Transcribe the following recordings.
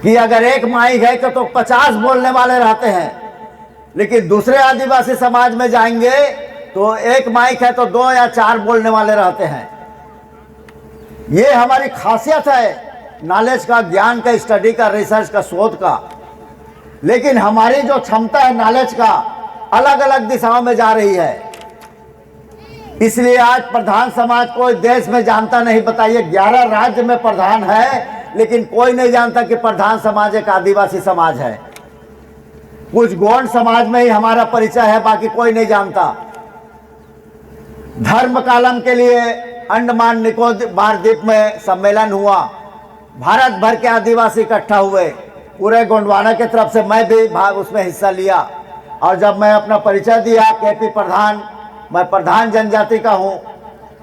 कि अगर एक माइक है तो 50 बोलने वाले रहते हैं, लेकिन दूसरे आदिवासी समाज में जाएंगे तो एक माइक है तो 2 या 4 बोलने वाले रहते हैं। ये हमारी खासियत है नॉलेज का, ज्ञान का, स्टडी का, रिसर्च का, शोध का। लेकिन हमारी जो क्षमता है नॉलेज का अलग अलग दिशाओं में जा रही है। इसलिए आज प्रधान समाज कोई देश में जानता नहीं। बताइए, 11 राज्य में प्रधान है लेकिन कोई नहीं जानता कि प्रधान समाज एक आदिवासी समाज है। कुछ गौंड समाज में ही हमारा परिचय है, बाकी कोई नहीं जानता। धर्म कालम के लिए अंडमान निकोबार द्वीप में सम्मेलन हुआ, भारत भर के आदिवासी इकट्ठा हुए, पूरे गोंडवाना की तरफ से मैं भी उसमें हिस्सा लिया। और जब मैं अपना परिचय दिया केपी प्रधान, मैं प्रधान जनजाति का हूं,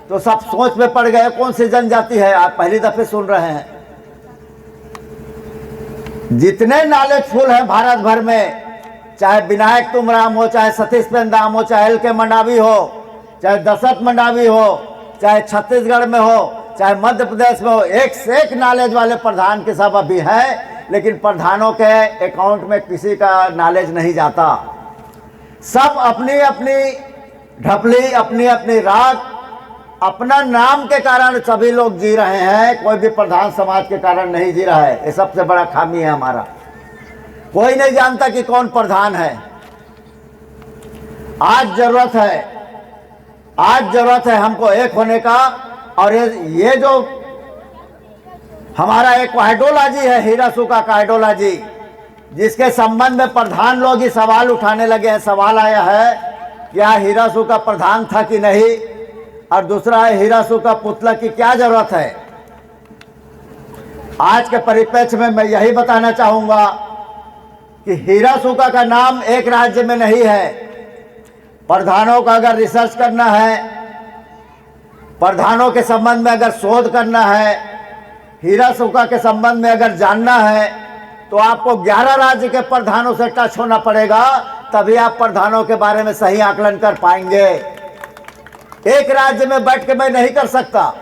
तो सब सोच में पड़ गए कौन सी जनजाति है। आप पहली दफे सुन रहे हैं। जितने नॉलेजफुल हैं भारत भर में, चाहे विनायक तुमराम हो, चाहे सतीश पेंदाम हो, चाहे एल के मंडावी हो, चाहे दशरथ मंडावी हो, चाहे छत्तीसगढ़ में हो, चाहे मध्य प्रदेश में हो, एक से एक नॉलेज वाले प्रधान के सब अभी हैं। लेकिन प्रधानों के अकाउंट में किसी का नॉलेज नहीं जाता। सब अपनी अपनी ढपली, अपनी अपनी राग, अपना नाम के कारण सभी लोग जी रहे हैं। कोई भी प्रधान समाज के कारण नहीं जी रहा है। ये सबसे बड़ा खामी है हमारा। कोई नहीं जानता कि कौन प्रधान है। आज जरूरत है हमको एक होने का। और ये जो हमारा एक आइडियोलॉजी है, हिरासुका का आइडियोलॉजी, जिसके संबंध में प्रधान लोग ही सवाल उठाने लगे हैं। सवाल आया है क्या हिरासुका प्रधान था कि नहीं, और दूसरा है हिरासुका पुतला की क्या जरूरत है। आज के परिप्रेक्ष्य में मैं यही बताना चाहूंगा कि हिरासुका का नाम एक राज्य में नहीं है। प्रधानों का अगर रिसर्च करना है, प्रधानों के संबंध में अगर शोध करना है, हिरासुका के संबंध में अगर जानना है, तो आपको 11 राज्य के प्रधानों से टच होना पड़ेगा, तभी आप प्रधानों के बारे में सही आकलन कर पाएंगे। एक राज्य में बैठ के मैं नहीं कर सकता,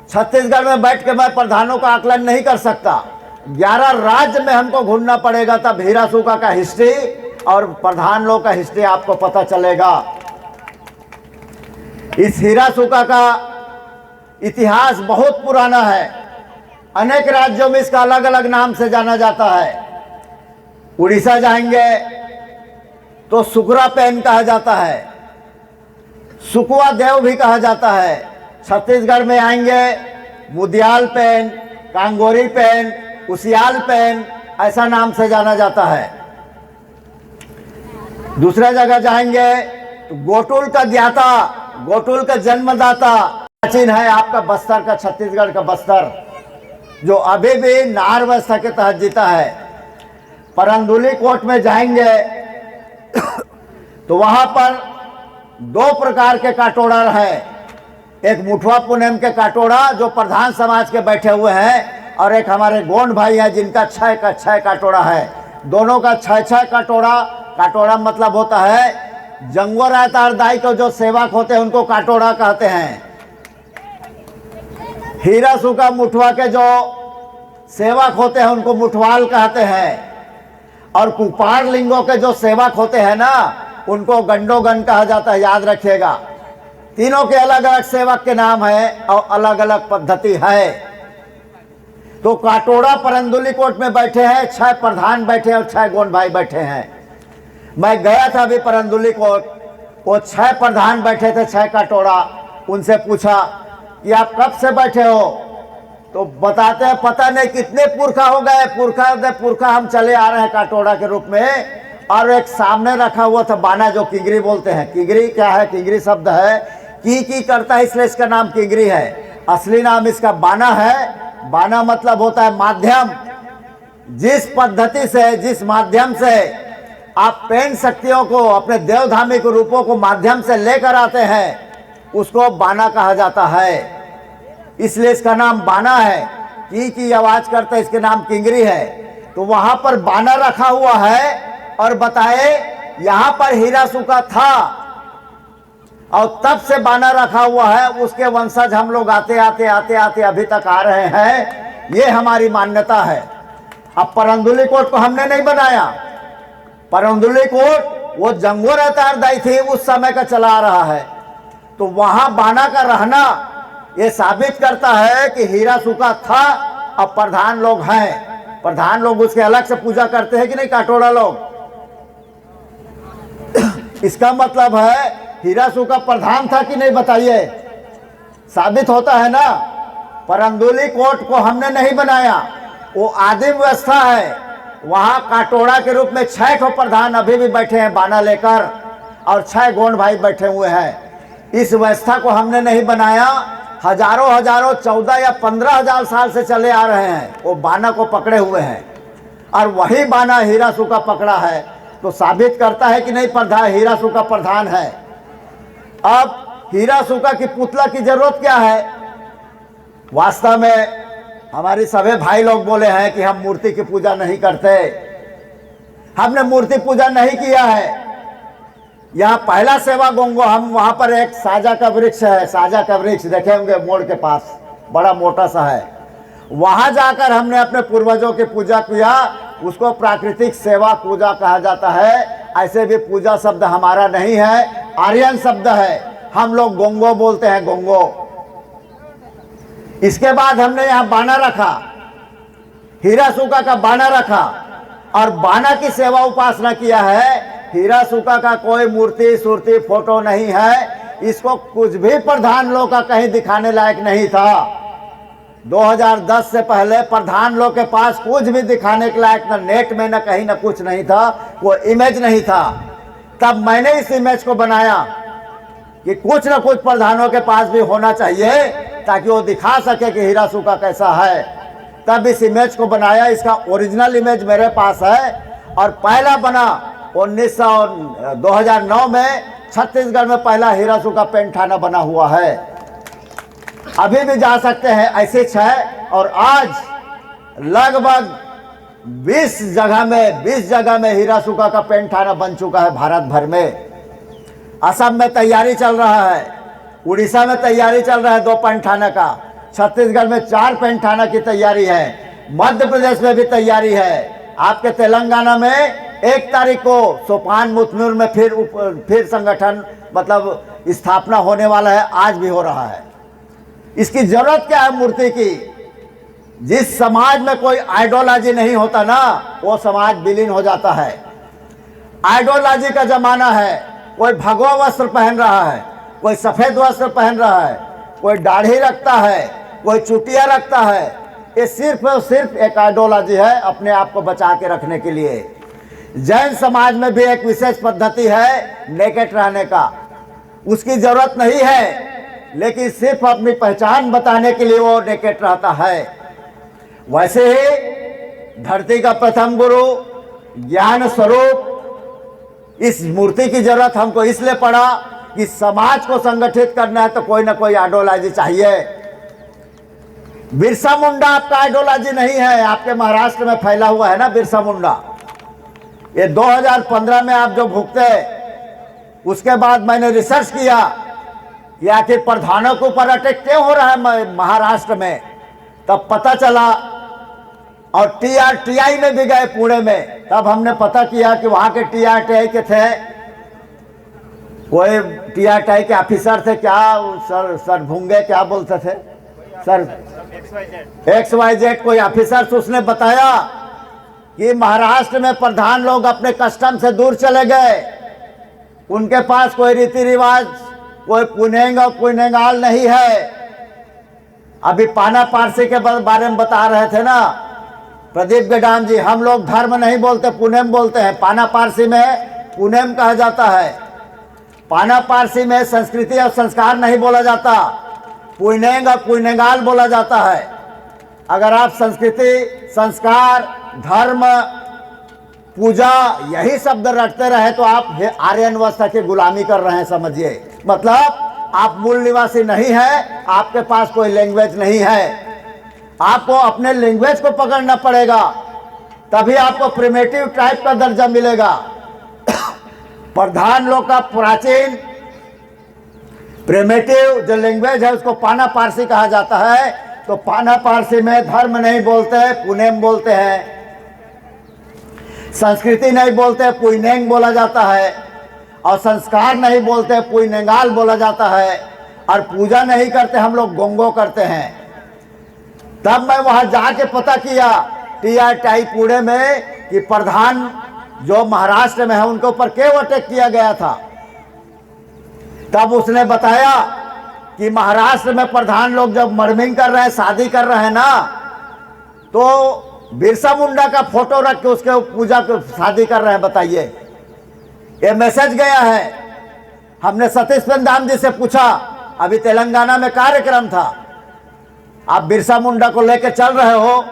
छत्तीसगढ़ में बैठ के मैं प्रधानों का आकलन नहीं कर सकता। 11 राज्य में हमको घूमना पड़ेगा, तब हिरासुका का हिस्ट्री और प्रधान लोग का हिस्ट्री आपको पता चलेगा। इस हिरासुका का इतिहास बहुत पुराना है। अनेक राज्यों में इसका अलग अलग नाम से जाना जाता है। उड़ीसा जाएंगे तो सुकुरा पेन कहा जाता है, सुकुआ देव भी कहा जाता है। छत्तीसगढ़ में आएंगे मुदियाल पेन, कांगोरी पेन, उसियाल पेन, ऐसा नाम से जाना जाता है। दूसरा जगह जाएंगे तो गोटुल का ज्ञाता, गोटुल का जन्मदाता प्राचीन है आपका बस्तर का, छत्तीसगढ़ का बस्तर, जो अभी भी नार व्यवस्था के तहत जीता है। परंदुली कोट में जाएंगे तो वहां पर 2 प्रकार के काटोड़ा है। एक मुठवा पुनेम के काटोड़ा जो प्रधान समाज के बैठे हुए हैं, और एक हमारे गोंड भाई हैं जिनका 6 का 6 काटोड़ा है। दोनों का 6 काटोड़ा। काटोड़ा मतलब होता है जंगो रहता दाई को जो सेवक होते हैं उनको काटोड़ा कहते हैं। हिरासुका मुठवा के जो सेवक होते हैं उनको मुठवाल कहते हैं। और कुपार लिंगों के जो सेवक होते हैं ना, उनको गंडोगन कहा जाता है। याद रखिएगा, तीनों के अलग अलग सेवक के नाम है और अलग अलग पद्धति है। तो काटोड़ा परंदुली कोट में बैठे हैं, 6 प्रधान बैठे हैं और 6 गोंड भाई बैठे हैं। मैं गया था अभी परंदुली कोट, वो 6 प्रधान बैठे थे, 6 काटोड़ा। उनसे पूछा कि आप कब से बैठे हो, तो बताते हैं पता नहीं कितने पुरखा हो गए। पुरखा हम चले आ रहे हैं काटोड़ा के रूप में। और एक सामने रखा हुआ था बाना, जो किंगरी बोलते हैं। किंगरी क्या है? किंगरी शब्द है की करता है, इसलिए इसका नाम किंगरी है। असली नाम इसका बाना है। बाना मतलब होता है माध्यम। जिस पद्धति से, जिस माध्यम से आप पेन शक्तियों को, अपने देवधामिक रूपों को माध्यम से लेकर आते हैं, उसको बाना कहा जाता है। इसलिए इसका नाम बाना है। की आवाज करता है, इसके नाम किंगरी है। तो वहां पर बाना रखा हुआ है और बताए यहां पर हिरासुका था और तब से बाना रखा हुआ है। उसके वंशज हम लोग आते आते अभी तक आ रहे हैं। ये हमारी मान्यता है। अब परंदुली कोट को हमने नहीं बनाया। परंदुली कोट वो जंगोर अतारदाई थी उस समय का चला आ रहा है। तो वहां बाना का रहना ये साबित करता है कि हीरा सुका था। अब प्रधान लोग हैं, प्रधान लोग उसके अलग से पूजा करते हैं कि नहीं, काटोड़ा लोग। इसका मतलब है हीरा सुका प्रधान था कि नहीं, बताइए। साबित होता है ना। परंदुली कोट को हमने नहीं बनाया, वो आदिम व्यवस्था है। वहां काटोड़ा के रूप में 6 ठो प्रधान अभी भी बैठे हैं बाना लेकर, और 6 गोंड भाई बैठे हुए हैं। इस व्यवस्था को हमने नहीं बनाया। हजारों 14 या 15,000 साल से चले आ रहे हैं, वो बाना को पकड़े हुए हैं, और वही बाना हीरा सुका पकड़ा है। तो साबित करता है कि नहीं प्रधान हीरा सुका प्रधान है। अब हीरा सुका की पुतला की जरूरत क्या है? वास्तव में हमारे सभी भाई लोग बोले हैं कि हम मूर्ति की पूजा नहीं करते। हमने मूर्ति पूजा नहीं किया है। यहाँ पहला सेवा गोंगो, हम वहां पर एक साजा का वृक्ष है, साजा का वृक्ष देखे होंगे मोड़ के पास, बड़ा मोटा सा है। वहां जाकर हमने अपने पूर्वजों की पूजा किया। उसको प्राकृतिक सेवा पूजा कहा जाता है। ऐसे भी पूजा शब्द हमारा नहीं है, आर्यन शब्द है। हम लोग गोंगो बोलते हैं, गोंगो। इसके बाद हमने यहाँ बाना रखा, हीरा सुका का बाना रखा, और बाना की सेवा उपासना किया है। हीरा सुका का कोई मूर्ति सूर्ति फोटो नहीं है। इसको कुछ भी प्रधान लोग का कहीं दिखाने लायक नहीं था। 2010 से पहले प्रधान लोग के पास कुछ भी दिखाने के लायक न नेट में न कहीं न कुछ नहीं था, वो इमेज नहीं था। तब मैंने इस इमेज को बनाया कि कुछ न कुछ प्रधानों के पास भी होना चाहिए, ताकि वो दिखा सके कि हीरा सुका कैसा है। तब इस इमेज को बनाया। इसका ओरिजिनल इमेज मेरे पास है, और पहला बना 2009 में छत्तीसगढ़ में पहला हीरा सुका पेंटाना बना हुआ है। अभी भी जा सकते हैं, ऐसे 6। और आज लगभग 20 जगह में हीरा सुका का पेंटाना बन चुका है भारत भर में। असम में तैयारी चल रहा है, उड़ीसा में तैयारी चल रहा है 2 पेंटाना का, छत्तीसगढ़ में 4 पेंटाना की तैयारी है, मध्य प्रदेश में भी तैयारी है। आपके तेलंगाना में 1 तारीख को सोपान मुथनूर में फिर संगठन मतलब स्थापना होने वाला है, आज भी हो रहा है। इसकी जरूरत क्या है मूर्ति की? जिस समाज में कोई आइडियोलॉजी नहीं होता ना, वो समाज विलीन हो जाता है। आइडियोलॉजी का जमाना है। कोई भगवा वस्त्र पहन रहा है, कोई सफेद वस्त्र पहन रहा है, कोई दाढ़ी रखता है, कोई चुटिया रखता है। ये सिर्फ और सिर्फ एक आइडियोलॉजी है, अपने आप को बचा के रखने के लिए। जैन समाज में भी एक विशेष पद्धति है नेकेट रहने का, उसकी जरूरत नहीं है, लेकिन सिर्फ अपनी पहचान बताने के लिए वो नेकेट रहता है। वैसे ही धरती का प्रथम गुरु ज्ञान स्वरूप, इस मूर्ति की जरूरत हमको इसलिए पड़ा कि समाज को संगठित करना है तो कोई ना कोई आइडियोलॉजी चाहिए। बिरसा मुंडा आपका आइडियोलॉजी नहीं है, आपके महाराष्ट्र में फैला हुआ है ना बिरसा मुंडा। ये 2015 में आप जो भुगते, उसके बाद मैंने रिसर्च किया कि आखिर प्रधानों के ऊपर अटैक क्यों हो रहा है महाराष्ट्र में। तब पता चला, और TRTI में भी गए पुणे में, तब हमने पता किया कि वहां के TRTI के थे, कोई TRTI के ऑफिसर थे, क्या सर भूंगे क्या बोलते थे सर, XYZ कोई ऑफिसर। उसने बताया कि महाराष्ट्र में प्रधान लोग अपने कस्टम से दूर चले गए। उनके पास कोई रीति रिवाज, कोई पुनेंग और पुनेंगाल नहीं है। अभी पाना पारसी के बारे में बता रहे थे ना प्रदीप गडाम जी, हम लोग धर्म नहीं बोलते, पुनेम बोलते हैं। पाना पारसी में पुनेम कहा जाता है। पाना पारसी में संस्कृति और संस्कार नहीं बोला जाता, पुनेंग और पुनेंगाल बोला जाता है। अगर आप संस्कृति, संस्कार, धर्म, पूजा यही शब्द रटते रहे तो आप आर्यन व्यवस्था की गुलामी कर रहे हैं, समझिए। मतलब आप मूल निवासी नहीं है, आपके पास कोई लैंग्वेज नहीं है। आपको अपने लैंग्वेज को पकड़ना पड़ेगा, तभी आपको प्रिमिटिव टाइप का दर्जा मिलेगा। प्रधान लोग का प्राचीन प्रिमिटिव जो लैंग्वेज है उसको पाना पारसी कहा जाता है। तो पाना पारसी में धर्म नहीं बोलते, पुनेम बोलते हैं। संस्कृति नहीं बोलते पुइनेंग बोला जाता है, और संस्कार नहीं बोलते पुइनेंगाल बोला जाता है, और पूजा नहीं करते हम लोग गोंगो करते हैं। तब मैं वहां जाके पता किया टीआर टाईपुड़े में कि प्रधान जो महाराष्ट्र में है उनके ऊपर क्यों अटैक किया गया था। तब उसने बताया कि महाराष्ट्र में प्रधान लोग जब मर्मिंग कर रहे हैं, शादी कर रहे हैं ना, तो बिरसा मुंडा का फोटो रख के उसके पूजा के शादी कर रहे हैं। बताइए, ये मैसेज गया है। हमने सतीश पेंदाम जी से पूछा, अभी तेलंगाना में कार्यक्रम था, आप बिरसा मुंडा को लेकर चल रहे हो,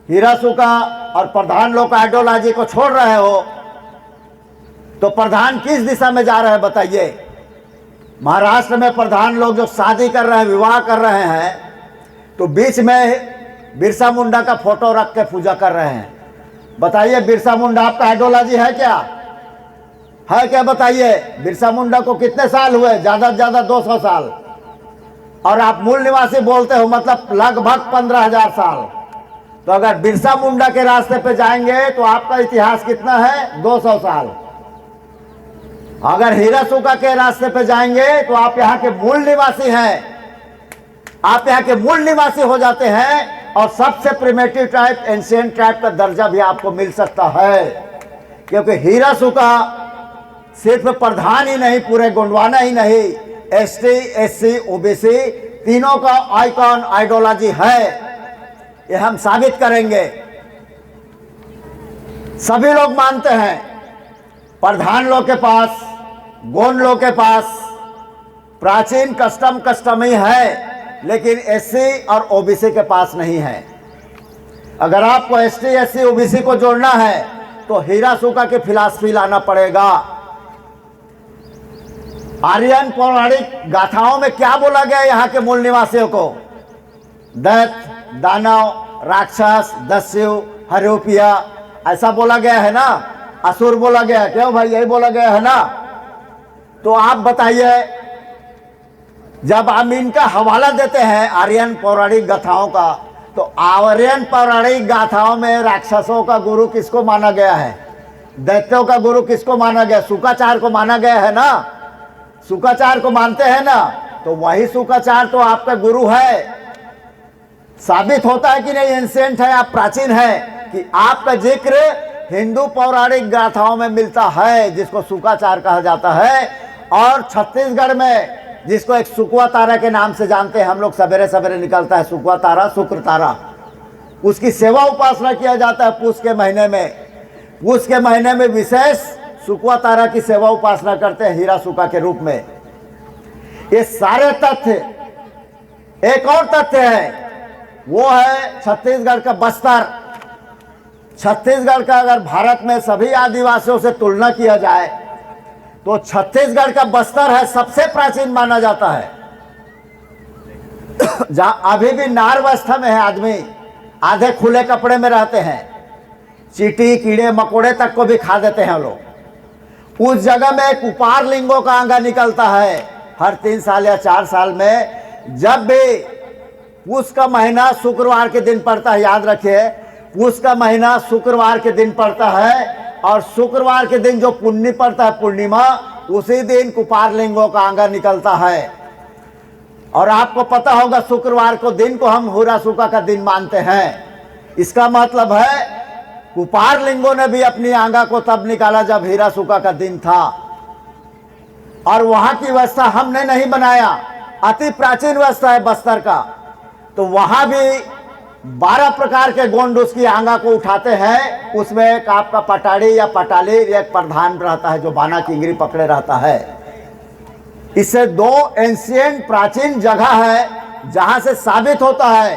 हिरासुका और प्रधान लोग का आइडियोलॉजी को छोड़ रहे हो, तो प्रधान किस दिशा में जा रहे हैं बताइए। महाराष्ट्र में प्रधान लोग जो शादी कर रहे हैं, विवाह कर रहे हैं, तो बीच में बिरसा मुंडा का फोटो रख के पूजा कर रहे हैं। बताइए, बिरसा मुंडा आपका आइडियोलॉजी है क्या? है क्या बताइए। बिरसा मुंडा को कितने साल हुए? ज्यादा से ज्यादा 200 साल, और आप मूल निवासी बोलते हो, मतलब लगभग 15,000 साल। तो अगर बिरसा मुंडा के रास्ते पे जाएंगे तो आपका इतिहास कितना है? 200 साल। अगर हिरासुका के रास्ते पे जाएंगे तो आप यहाँ के मूल निवासी हैं, आप यहाँ के मूल निवासी हो जाते हैं, और सबसे प्रिमिटिव ट्राइब, एंशिएंट ट्राइब का दर्जा भी आपको मिल सकता है। क्योंकि हिरासुका सिर्फ प्रधान ही नहीं, पूरे गोंडवाना ही नहीं, एसटी, एससी, ओबीसी तीनों का आइकॉन आइडियोलॉजी है। ये हम साबित करेंगे। सभी लोग मानते हैं प्रधान लोग के पास, गोंड लोग के पास प्राचीन कस्टम ही है, लेकिन एससी और ओबीसी के पास नहीं है। अगर आपको एसटी, एससी, ओबीसी को जोड़ना है तो हिरासुका की फिलॉसफी लाना पड़ेगा। आर्यन पौराणिक गाथाओं में क्या बोला गया यहाँ के मूल निवासियों को? दैत्य, दानव, राक्षस, दस्यु, हरियोपिया, ऐसा बोला गया है ना। असुर बोला गया है, क्यों भाई? यही बोला गया है ना। तो आप बताइए, जब हम इनका हवाला देते हैं आर्यन पौराणिक गाथाओं का, तो आर्यन पौराणिक गाथाओं में राक्षसों का गुरु किसको माना गया है? दैत्यों का गुरु किसको माना गया? शुक्राचार्य को माना गया है ना। शुक्राचार्य को मानते हैं ना, तो वही शुक्राचार्य तो आपका गुरु है। साबित होता है कि नहीं एंशिएंट है, आप प्राचीन है, कि आपका जिक्र हिंदू पौराणिक गाथाओं में मिलता है, जिसको शुक्राचार्य कहा जाता है। और छत्तीसगढ़ में जिसको एक सुकवा तारा के नाम से जानते हैं हम लोग, सवेरे सवेरे निकलता है सुकवा तारा, शुक्र तारा, उसकी सेवा उपासना किया जाता है पूस के महीने में। पूस के महीने में विशेष सुकवा तारा की सेवा उपासना करते हैं हिरासुका के रूप में। ये सारे तथ्य, एक और तथ्य है, वो है छत्तीसगढ़ का बस्तर। छत्तीसगढ़ का अगर भारत में सभी आदिवासियों से तुलना किया जाए तो छत्तीसगढ़ का बस्तर है सबसे प्राचीन माना जाता है। जहां अभी भी नारवस्था में है आदमी, आधे खुले कपड़े में रहते हैं, चींटी, कीड़े मकोड़े तक को भी खा देते हैं लोग। उस जगह में एक उपार लिंगों का आंगा निकलता है हर 3 साल या 4 साल में। जब भी पूस का महीना शुक्रवार के दिन पड़ता है, याद रखिए, पूस का महीना शुक्रवार के दिन पड़ता है, और शुक्रवार के दिन जो पुण्य पड़ता है, पूर्णिमा, उसी दिन कुपार लिंगों का आंगा निकलता है। और आपको पता होगा शुक्रवार को दिन को हम हिरासुका का दिन मानते हैं। इसका मतलब है कुपार लिंगों ने भी अपनी आंगा को तब निकाला जब हिरासुका का दिन था। और वहां की व्यवस्था हमने नहीं बनाया, अति प्राचीन व्यवस्था है बस्तर का। तो वहां भी 12 प्रकार के गोंड उसकी आंगा को उठाते हैं। उसमें एक आपका पटाड़ी या पटाली, एक प्रधान रहता है जो बाना किंगरी पकड़े रहता है। इससे 2 एंशिएंट प्राचीन जगह है जहां से साबित होता है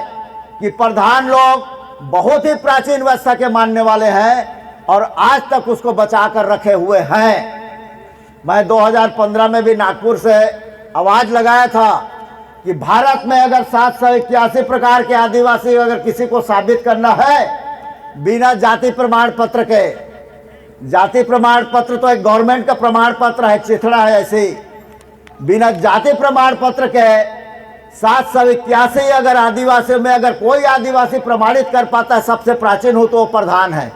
कि प्रधान लोग बहुत ही प्राचीन व्यवस्था के मानने वाले हैं और आज तक उसको बचा कर रखे हुए हैं। मैं 2015 में भी नागपुर से आवाज लगाया था कि भारत में अगर 781 प्रकार के आदिवासी अगर किसी को साबित करना है बिना जाति प्रमाण पत्र के, जाति प्रमाण पत्र तो एक गवर्नमेंट का प्रमाण पत्र है, चिथड़ा है ऐसे, बिना जाति प्रमाण पत्र के 781 अगर आदिवासियों में अगर कोई आदिवासी प्रमाणित कर पाता है सबसे प्राचीन हो तो वो प्रधान है।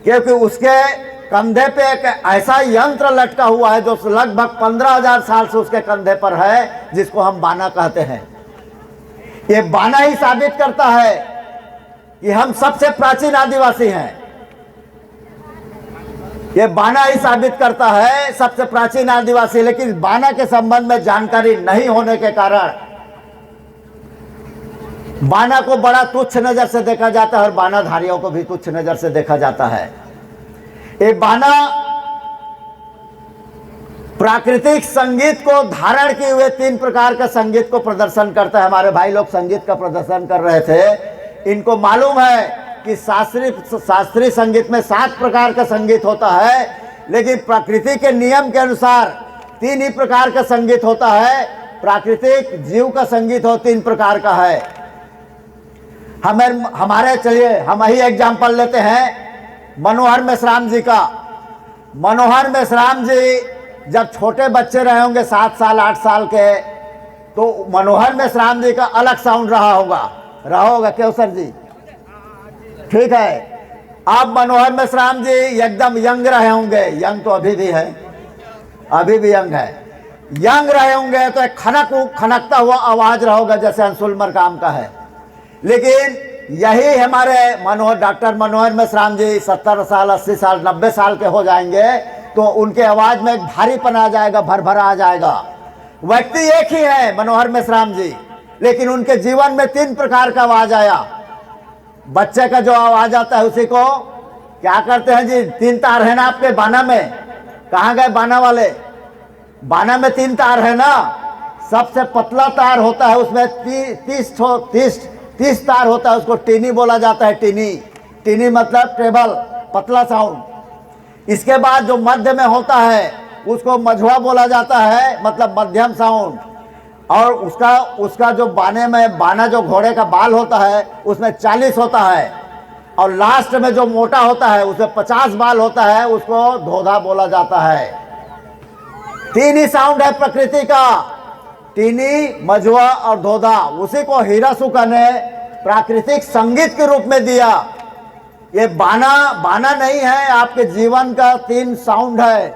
क्योंकि उसके कंधे पे एक ऐसा यंत्र लटका हुआ है जो लगभग 15,000 साल से उसके कंधे पर है, जिसको हम बाना कहते हैं। ये बाना ही साबित करता है कि हम सबसे प्राचीन आदिवासी हैं। ये बाना ही साबित करता है सबसे प्राचीन आदिवासी। लेकिन बाना के संबंध में जानकारी नहीं होने के कारण बाना को बड़ा तुच्छ नजर से देखा जाता है और बानाधारियों को भी तुच्छ नजर से देखा जाता है। ये बाना प्राकृतिक संगीत को धारण किए हुए 3 प्रकार का संगीत को प्रदर्शन करता है। हमारे भाई लोग संगीत का प्रदर्शन कर रहे थे। इनको मालूम है कि शास्त्रीय संगीत में 7 प्रकार का संगीत होता है, लेकिन प्रकृति के नियम के अनुसार 3 ही प्रकार का संगीत होता है। प्राकृतिक जीव का संगीत हो 3 प्रकार का है। हमारे चलिए हम ही एग्जाम्पल लेते हैं मनोहर मेश्राम जी का। मनोहर मेश्राम जी जब छोटे बच्चे रहे होंगे 7 साल 8 साल के, तो मनोहर मेश्राम जी का अलग साउंड रहा होगा क्यों सर जी? ठीक है। अब मनोहर मेश्राम जी एकदम यंग रहे होंगे, यंग तो अभी भी है, अभी भी यंग है, यंग रहे होंगे तो एक खनकता हुआ आवाज रहा होगा जैसे अंशुल मरकाम का है। लेकिन यही हमारे डॉक्टर मनोहर मेश्राम जी 70 साल 80 साल 90 साल के हो जाएंगे तो उनके आवाज में एक भारीपन आ जाएगा, भरभरा आ जाएगा। व्यक्ति एक ही है मनोहर मेश्राम जी, लेकिन उनके जीवन में 3 प्रकार का आवाज आया। बच्चे का जो आवाज आता है उसी को क्या करते हैं जी? 3 तार है ना आपके बाना में? कहाँ गए बाना वाले? बाना में 3 तार है ना। सबसे पतला तार होता है, उसमें 30 तार होता है, उसको टीनी बोला जाता है। टीनी मतलब टेबल, पतला साउंड। इसके बाद जो मध्य में होता है उसको मझवा बोला जाता है, मतलब मध्यम साउंड। और उसका जो बाना जो घोड़े का बाल होता है उसमें 40 होता है। और लास्ट में जो मोटा होता है उसमें 50 बाल होता है, उसको धोधा बोला जाता है। 3 ही साउंड है प्रकृति का, टीनी, मझवा और धोधा। उसी को हिरासुका ने प्राकृतिक संगीत के रूप में दिया। ये बाना नहीं है, आपके जीवन का 3 साउंड है,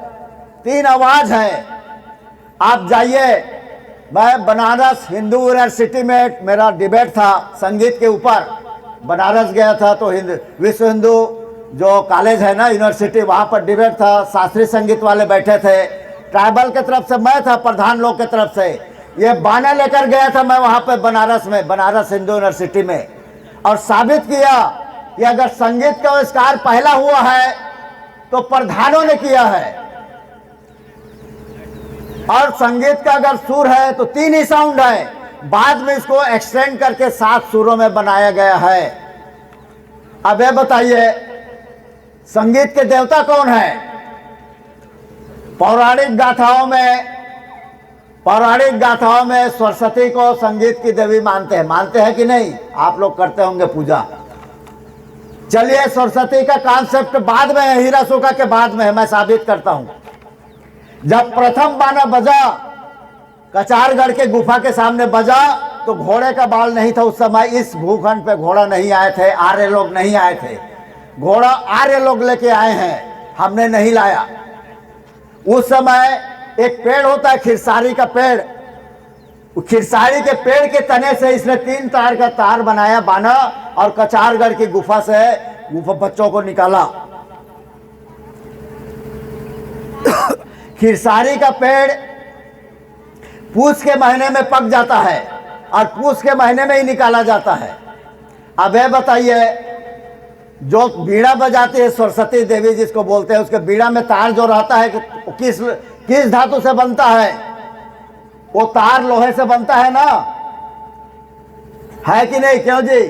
3 आवाज है। आप जाइए, मैं बनारस हिंदू यूनिवर्सिटी में मेरा डिबेट था संगीत के ऊपर। बनारस गया था तो विश्व हिंदू जो कॉलेज है ना यूनिवर्सिटी, वहाँ पर डिबेट था। शास्त्रीय संगीत वाले बैठे थे, ट्राइबल के तरफ से मैं था, प्रधान लोग के तरफ से। ये बाना लेकर गया था मैं वहाँ पे बनारस हिंदू यूनिवर्सिटी में, और साबित किया कि अगर संगीत का आविष्कार पहला हुआ है तो प्रधानों ने किया है। और संगीत का अगर सुर है तो 3 ही साउंड है, बाद में इसको एक्सटेंड करके 7 सुरों में बनाया गया है। अब ये बताइए संगीत के देवता कौन है? पौराणिक गाथाओं में सरस्वती को संगीत की देवी मानते हैं कि नहीं? आप लोग करते होंगे पूजा। चलिए सरस्वती का कॉन्सेप्ट बाद में है, हिरासुका के बाद में है, मैं साबित करता हूं। जब प्रथम बाना बजा कचारगढ़ के गुफा के सामने बजा तो घोड़े का बाल नहीं था। उस समय इस भूखंड पे घोड़ा नहीं आए थे, आर्य लोग नहीं आए थे। घोड़ा आर्य लोग लेके आए हैं, हमने नहीं लाया। उस समय एक पेड़ होता है खिरसारी का पेड़, खिरसारी के पेड़ के तने से इसने 3 तार का तार बनाया बाना, और कचारगढ़ की गुफा से बच्चों को निकाला। खिरसारी का पेड़ पूस के महीने में पक जाता है और पूस के महीने में ही निकाला जाता है। अब ये बताइए जो बीड़ा बजाती है सरस्वती देवी जिसको बोलते हैं, उसके बीड़ा में तार जो रहता है किस धातु से बनता है? वो तार लोहे से बनता है ना, है कि नहीं? क्यों जी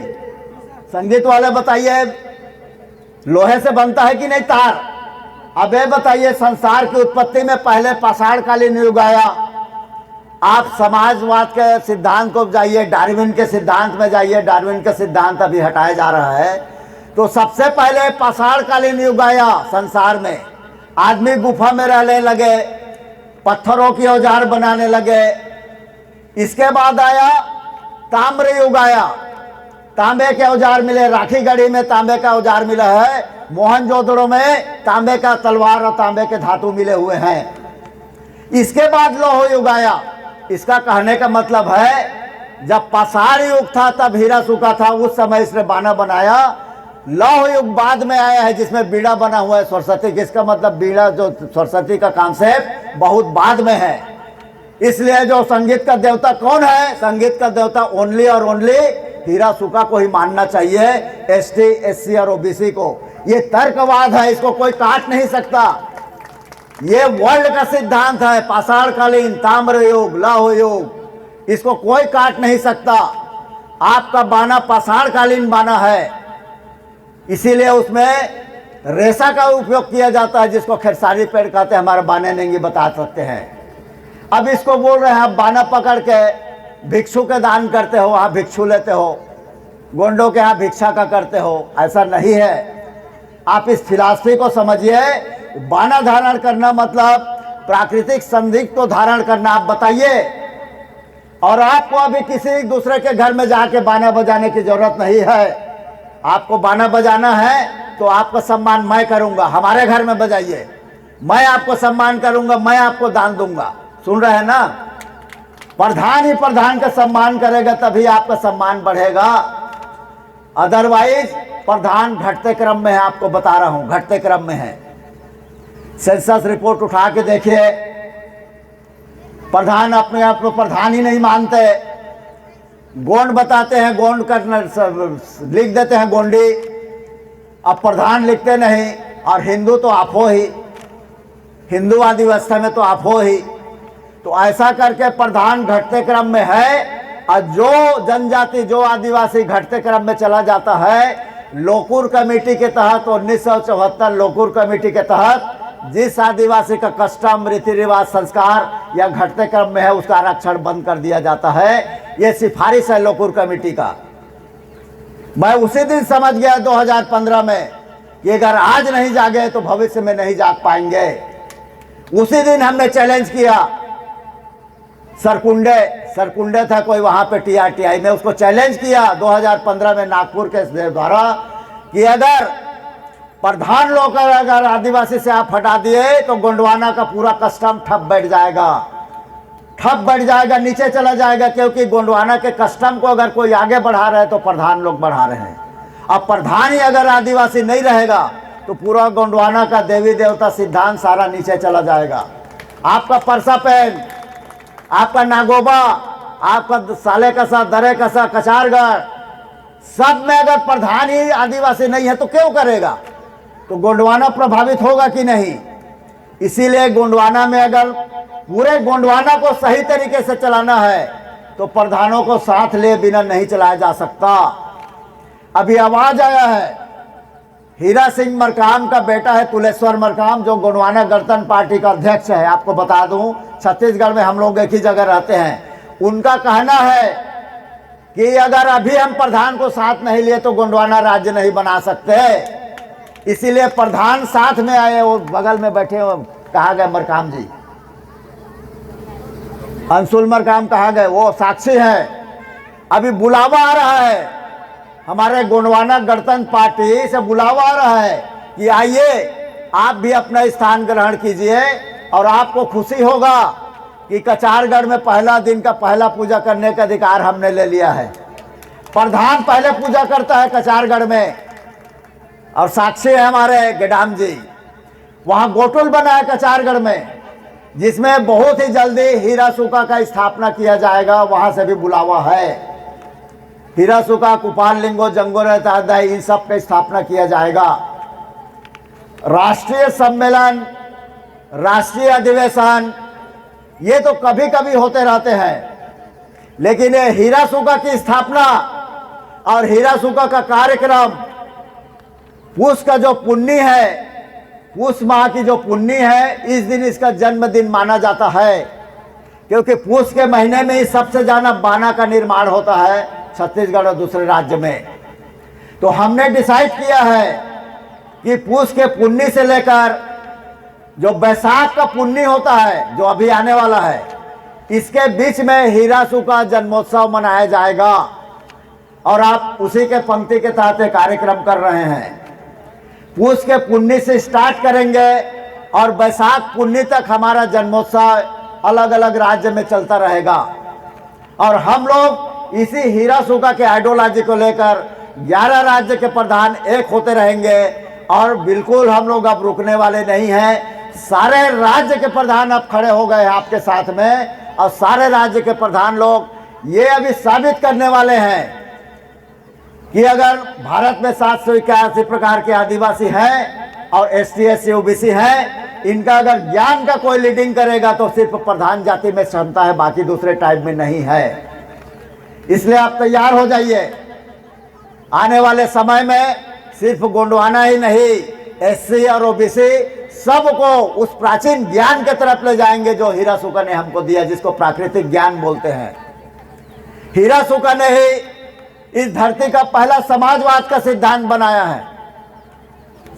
संगीत वाले बताइए, लोहे से बनता है कि नहीं तार? अब ये बताइए संसार की उत्पत्ति में पहले पाषाणकालीन युग आया। आप समाजवाद के सिद्धांत को जाइए, डार्विन के सिद्धांत में जाइए, डार्विन का सिद्धांत अभी हटाया जा रहा है। तो सबसे पहले पाषाणकालीन युग आया संसार में। आदमी गुफा में रहने लगे, पत्थरों की औजार बनाने लगे। इसके बाद आया ताम्र युग आया। तांबे के औजार मिले, राखीगढ़ी में तांबे का औजार मिला है, मोहनजोदड़ो में तांबे का तलवार और तांबे के धातु मिले हुए हैं। इसके बाद लौह युग आया। इसका कहने का मतलब है जब पाषाण युग था तब हीरा सूखा था, उस समय इसने बाना बनाया। लौह युग बाद में आया है जिसमें बीड़ा बना हुआ है सरस्वती, जिसका मतलब बीड़ा जो सरस्वती का कॉन्सेप्ट बहुत बाद में है। इसलिए जो संगीत का देवता कौन है? संगीत का देवता ओनली और ओनली हीरा सूखा को ही मानना चाहिए, एसटी, एससी और ओबीसी को। ये तर्कवाद है, इसको कोई काट नहीं सकता। ये वर्ल्ड का सिद्धांत है, पाषाणकालीन, ताम्र युग, लौह युग, इसको कोई काट नहीं सकता। आपका बाना पाषाणकालीन बाना है, इसीलिए उसमें रेशा का उपयोग किया जाता है, जिसको खेरसारी पेड़ कहते हैं। हमारे बाने नेंगी बता सकते हैं। अब इसको बोल रहे हैं आप बाना पकड़ के भिक्षु के दान करते हो, वहाँ भिक्षु लेते हो, गोंडों के यहाँ भिक्षा का करते हो। ऐसा नहीं है। आप इस फिलॉसफी को समझिए। बाना धारण करना मतलब प्राकृतिक संदिग्ध को धारण करना। आप बताइए, और आपको अभी किसी दूसरे के घर में जाके बाना बजाने की जरूरत नहीं है। आपको बाना बजाना है तो आपका सम्मान मैं करूंगा, हमारे घर में बजाइए, मैं आपको सम्मान करूंगा, मैं आपको दान दूंगा। सुन रहे हैं ना? प्रधान ही प्रधान का सम्मान करेगा तभी आपका सम्मान बढ़ेगा, अदरवाइज प्रधान घटते क्रम में है। आपको बता रहा हूं, घटते क्रम में है। सेंसस रिपोर्ट उठा के देखिए, प्रधान अपने आप को प्रधान ही नहीं मानते। गोंड बताते हैं, गोंड करना लिख देते हैं गोंडी, अब प्रधान लिखते नहीं। और हिंदू तो आप हो ही, हिंदूवादी व्यवस्था में तो आप हो ही। तो ऐसा करके प्रधान घटते क्रम में है, और जो जनजाति, जो आदिवासी घटते क्रम में चला जाता है, लोकुर कमेटी के तहत 1974 लोकुर कमेटी के तहत जिस आदिवासी का कस्टम, रीति रिवाज, संस्कार या घटते क्रम में है, उसका आरक्षण बंद कर दिया जाता है। ये सिफारिश है लोकुर कमेटी का। मैं उसी दिन समझ गया 2015 में कि अगर आज नहीं जागे तो भविष्य में नहीं जाग पाएंगे। उसी दिन हमने चैलेंज किया। सरकुंडे था कोई वहां पे टीआरटीआई में, उसको चैलेंज किया 2015 में नागपुर के द्वारा कि अगर प्रधान लोग अगर आदिवासी से आप हटा दिए तो गोंडवाना का पूरा कस्टम ठप बैठ जाएगा, ठप बैठ जाएगा, नीचे चला जाएगा। क्योंकि गोंडवाना के कस्टम को अगर कोई आगे बढ़ा रहे तो प्रधान लोग बढ़ा रहे हैं। अब प्रधान ही अगर आदिवासी नहीं रहेगा तो पूरा गोंडवाना का देवी देवता सिद्धांत सारा नीचे चला जाएगा। आपका परसा पेन, आपका नागोबा, आपका साले कसा, दरे कसा, कचारगढ़, सब में अगर प्रधान ही आदिवासी नहीं है तो क्यों करेगा? तो गोंडवाना प्रभावित होगा कि नहीं? इसीलिए गोंडवाना में अगर पूरे गोंडवाना को सही तरीके से चलाना है तो प्रधानों को साथ ले बिना नहीं चलाया जा सकता। अभी आवाज आया है, हीरा सिंह मरकाम का बेटा है तुलेश्वर मरकाम, जो गोंडवाना गणतंत्र पार्टी का अध्यक्ष है। आपको बता दूं, छत्तीसगढ़ में हम लोग एक ही जगह रहते हैं। उनका कहना है कि अगर अभी हम प्रधान को साथ नहीं लिए तो गोंडवाना राज्य नहीं बना सकते। इसीलिए प्रधान साथ में आए। वो बगल में बैठे हो, कहा गए मरकाम जी, अंशुल मरकाम कहा गए, वो साक्षी है। अभी बुलावा आ रहा है, हमारे गोंडवाना गणतंत्र पार्टी से बुलावा आ रहा है कि आइए आप भी अपना स्थान ग्रहण कीजिए। और आपको खुशी होगा कि कचारगढ़ में पहला दिन का पहला पूजा करने का अधिकार हमने ले लिया है। प्रधान पहले पूजा करता है कचारगढ़ में, और साक्षी है हमारे गेडाम जी। वहां गोटुल बना है कचारगढ़ में, जिसमें बहुत ही जल्दी हीरा सूखा का स्थापना किया जाएगा। वहां से भी बुलावा है। हीरा सूखा, कुपाल लिंगो, जंगोरे तादाई, इन सब का स्थापना किया जाएगा। राष्ट्रीय सम्मेलन, राष्ट्रीय अधिवेशन, ये तो कभी कभी होते रहते हैं, लेकिन ये हीरा सूखा की स्थापना और हीरा सूखा का कार्यक्रम, पूस का जो पुन्नी है, पूस माह की जो पुन्नी है, इस दिन इसका जन्मदिन माना जाता है। क्योंकि पूस के महीने में ही सबसे ज्यादा बाना का निर्माण होता है छत्तीसगढ़ और दूसरे राज्य में। तो हमने डिसाइड किया है कि पूस के पुन्नी से लेकर जो बैसाख का पुन्नी होता है, जो अभी आने वाला है, इसके बीच में हीरा सूखा जन्मोत्सव मनाया जाएगा। और आप उसी के पंक्ति के तहत एक कार्यक्रम कर रहे हैं। पूस के पुन्नी से स्टार्ट करेंगे और बैसाख पुन्नी तक हमारा जन्मोत्सव अलग अलग राज्य में चलता रहेगा। और हम लोग इसी हीरा सूगा के आइडियोलॉजी को लेकर 11 राज्य के प्रधान एक होते रहेंगे और बिल्कुल हम लोग अब रुकने वाले नहीं हैं। सारे राज्य के प्रधान अब खड़े हो गए आपके साथ में और सारे राज्य के प्रधान लोग ये अभी साबित करने वाले हैं कि अगर भारत में 781 प्रकार के आदिवासी हैं और ST SC OBC हैं, इनका अगर ज्ञान का कोई लीडिंग करेगा तो सिर्फ प्रधान जाति में क्षमता है, बाकी दूसरे टाइप में नहीं है। इसलिए आप तैयार हो जाइए। आने वाले समय में सिर्फ गोंडवाना ही नहीं, SC और OBC सबको उस प्राचीन ज्ञान की तरफ ले जाएंगे जो हीरा सूगा ने हमको दिया, जिसको प्राकृतिक ज्ञान बोलते हैं। हीरा सूगा ने ही इस धरती का पहला समाजवाद का सिद्धांत बनाया है।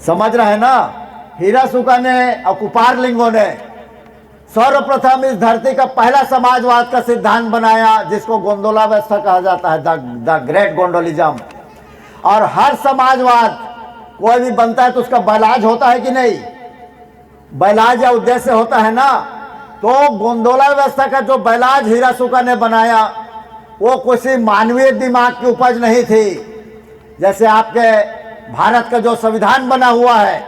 समझ रहे हैं ना? हीरा सूगा ने और कुपार लिंगो ने सर्वप्रथम इस धरती का पहला समाजवाद का सिद्धांत बनाया, जिसको गोंडोला व्यवस्था कहा जाता है, द ग्रेट गोंडोलिज्म। और हर समाजवाद कोई भी बनता है तो उसका बैलाज होता है कि नहीं? बैलाज या उद्देश्य होता है ना। तो गोंडोला व्यवस्था का जो बैलाज हीरा सूगा ने बनाया वो किसी मानवीय दिमाग की उपज नहीं थी। जैसे आपके भारत का जो संविधान बना हुआ है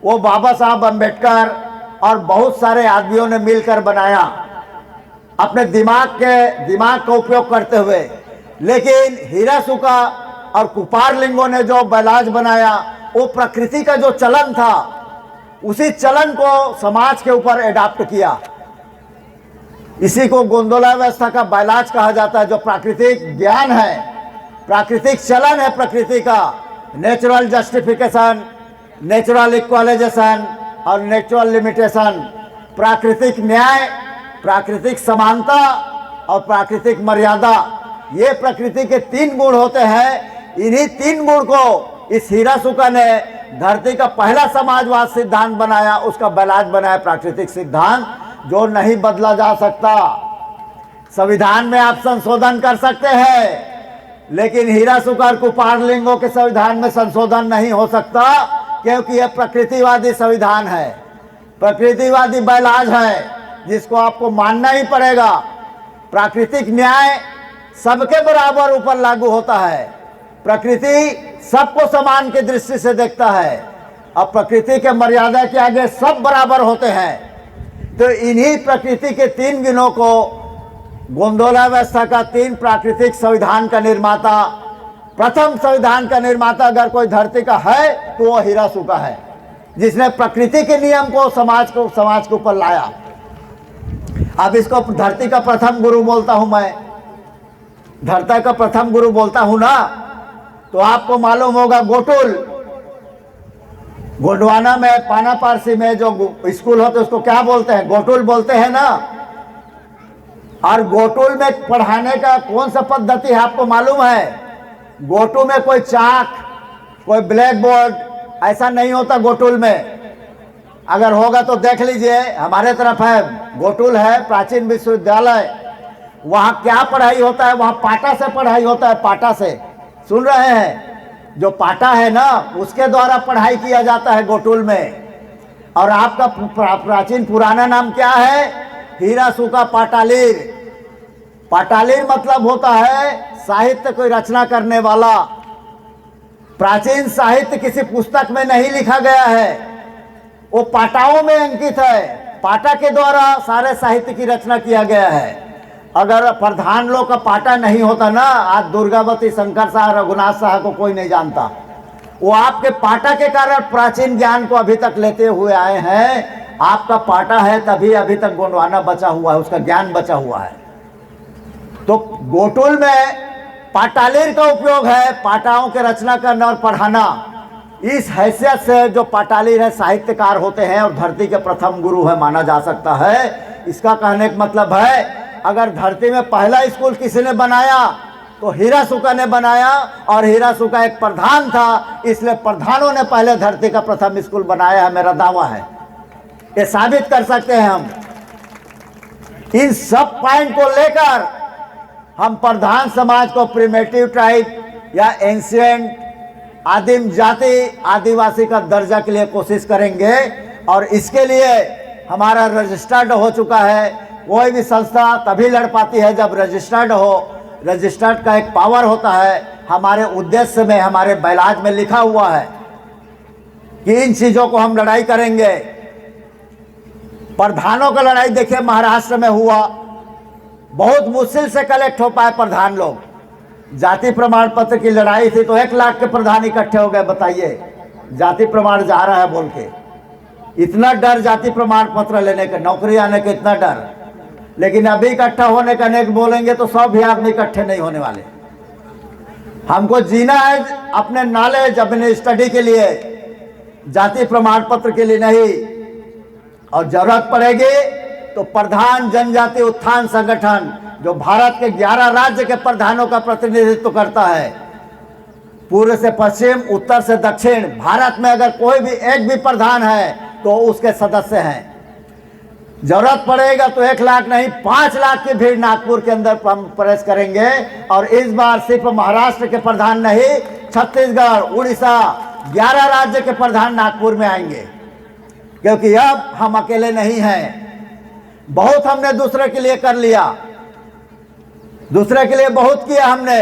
वो बाबा साहब अम्बेडकर और बहुत सारे आदमियों ने मिलकर बनाया अपने दिमाग का उपयोग करते हुए। लेकिन हीरा सूगा और कुपार लिंगो ने जो बैलाज बनाया वो प्रकृति का जो चलन था उसी चलन को समाज के ऊपर एडाप्ट किया। इसी को गोंडोला व्यवस्था का बैलाज कहा जाता है, जो प्राकृतिक ज्ञान है, प्राकृतिक चलन है प्रकृति का। नेचुरल जस्टिफिकेशन, नेचुरल इक्वलाइजेशन और नेचुरल लिमिटेशन, प्राकृतिक न्याय, प्राकृतिक समानता और प्राकृतिक मर्यादा, ये प्रकृति के 3 गुण होते हैं। इन्हीं 3 गुण को इस हीरा सूगा ने धरती का पहला समाजवाद सिद्धांत बनाया, उसका बैलाज बनाया प्राकृतिक सिद्धांत, जो नहीं बदला जा सकता। संविधान में आप संशोधन कर सकते हैं, लेकिन हीरा सूगा और कुपार लिंगो के संविधान में संशोधन नहीं हो सकता, क्योंकि यह प्रकृतिवादी संविधान है, प्रकृतिवादी बैलाज है, जिसको आपको मानना ही पड़ेगा। प्राकृतिक न्याय सबके बराबर ऊपर लागू होता है। प्रकृति सबको समान की दृष्टि से देखता है और प्रकृति के मर्यादा के आगे सब बराबर होते हैं। तो इन्हीं प्रकृति के 3 गुणों को गोंडोला व्यवस्था का 3 प्राकृतिक संविधान का निर्माता, प्रथम संविधान का निर्माता अगर कोई धरती का है तो वो हीरा सूगा है, जिसने प्रकृति के नियम को समाज के ऊपर लाया। अब इसको धरती का प्रथम गुरु बोलता हूं मैं, धरती का प्रथम गुरु बोलता हूं ना, तो आपको मालूम होगा गोटुल, गोंडवाना में पाना पारसी में जो स्कूल होते उसको क्या बोलते हैं? गोटुल बोलते हैं ना। और गोटुल में पढ़ाने का कौन सा पद्धति है आपको मालूम है? गोटू में कोई चाक, कोई ब्लैक बोर्ड ऐसा नहीं होता गोटुल में। अगर होगा तो देख लीजिए, हमारे तरफ है, गोटुल है प्राचीन विश्वविद्यालय, वहां क्या पढ़ाई होता है? वहां पाटा से पढ़ाई होता है, पाटा से। सुन रहे हैं? जो पाटा है ना, उसके द्वारा पढ़ाई किया जाता है गोटुल में। और आपका प्राचीन पुराना नाम क्या है? हीरा सूगा पाटालीर। पाटालीर मतलब होता है साहित्य कोई रचना करने वाला। प्राचीन साहित्य किसी पुस्तक में नहीं लिखा गया है, वो पाटाओं में अंकित है। पाटा के द्वारा सारे साहित्य की रचना किया गया है। अगर प्रधान लोग का पाटा नहीं होता ना, आज दुर्गावती, शंकर शाह, रघुनाथ शाह को कोई नहीं जानता। वो आपके पाटा के कारण प्राचीन ज्ञान को अभी तक लेते हुए आए हैं। आपका पाटा है तभी अभी तक गोंडवाना बचा हुआ है, उसका ज्ञान बचा हुआ है। तो गोटुल में पाटालीर का उपयोग है, पाटाओं के रचना करना और पढ़ाना। इस हैसियत से जो पाटालीर है साहित्यकार होते हैं और धरती के प्रथम गुरु है माना जा सकता है। इसका कहने का मतलब है, अगर धरती में पहला स्कूल किसी ने बनाया तो हीरा सूगा ने बनाया, और हीरा सूगा एक प्रधान था, इसलिए प्रधानों ने पहले धरती का प्रथम स्कूल बनाया है, मेरा दावा है। ये साबित कर सकते हैं हम। इन सब पॉइंट को लेकर हम प्रधान समाज को प्रिमेटिव ट्राइब या एंशिएंट आदिम जाति आदिवासी का दर्जा के लिए कोशिश करेंगे। और इसके लिए हमारा रजिस्टर्ड हो चुका है। कोई भी संस्था तभी लड़ पाती है जब रजिस्टर्ड हो। रजिस्टर्ड का एक पावर होता है। हमारे उद्देश्य में, हमारे बैलाज में लिखा हुआ है कि इन चीज़ों को हम लड़ाई करेंगे। प्रधानों का लड़ाई देखिए महाराष्ट्र में हुआ, बहुत मुश्किल से कलेक्ट हो पाए प्रधान लोग। जाति प्रमाण पत्र की लड़ाई थी तो 1 लाख के प्रधान इकट्ठे हो गए। बताइए, जाति प्रमाण जा रहा है बोल के इतना डर, जाति प्रमाण पत्र लेने का, नौकरी आने का इतना डर। लेकिन अभी इकट्ठा होने का अनेक बोलेंगे तो 100 भी आदमी इकट्ठे नहीं होने वाले। हमको जीना है अपने नॉलेज, अपने स्टडी के लिए, जाति प्रमाण पत्र के लिए नहीं। और जरूरत पड़ेगी तो प्रधान जनजाति उत्थान संगठन, जो भारत के 11 राज्य के प्रधानों का प्रतिनिधित्व करता है, पूर्व से पश्चिम, उत्तर से दक्षिण, भारत में अगर कोई भी एक भी प्रधान है तो उसके सदस्य हैं। जरूरत पड़ेगा तो 1 लाख नहीं 5 लाख की भीड़ नागपुर के अंदर हम प्रेस करेंगे। और इस बार सिर्फ महाराष्ट्र के प्रधान नहीं, छत्तीसगढ़, उड़ीसा, 11 राज्य के प्रधान नागपुर में आएंगे। क्योंकि अब हम अकेले नहीं हैं। बहुत हमने दूसरे के लिए कर लिया, दूसरे के लिए बहुत किया हमने।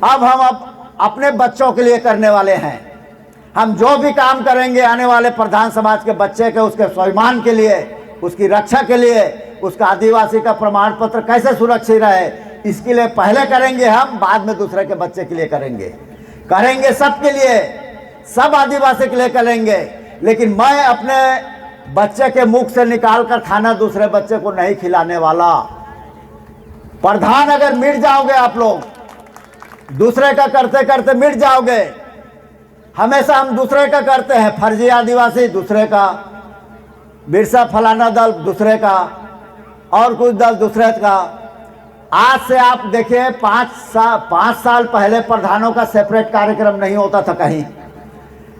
अब हम अपने बच्चों के लिए करने वाले हैं। हम जो भी काम करेंगे आने वाले प्रधान समाज के बच्चे के, उसके स्वाभिमान के लिए, उसकी रक्षा के लिए, उसका आदिवासी का प्रमाण पत्र कैसे सुरक्षित रहे, इसके लिए पहले करेंगे हम, बाद में दूसरे के बच्चे के लिए करेंगे सबके लिए, सब आदिवासी के लिए करेंगे। लेकिन मैं अपने बच्चे के मुख से निकाल कर खाना दूसरे बच्चे को नहीं खिलाने वाला। प्रधान अगर मिट जाओगे आप लोग, दूसरे का करते करते मिट जाओगे। हमेशा हम दूसरे का करते हैं, फर्जी आदिवासी दूसरे का, बिरसा फलाना दल दूसरे का, और कुछ दल दूसरे का। आज से आप देखिए 5 साल पहले प्रधानों का सेपरेट कार्यक्रम नहीं होता था कहीं।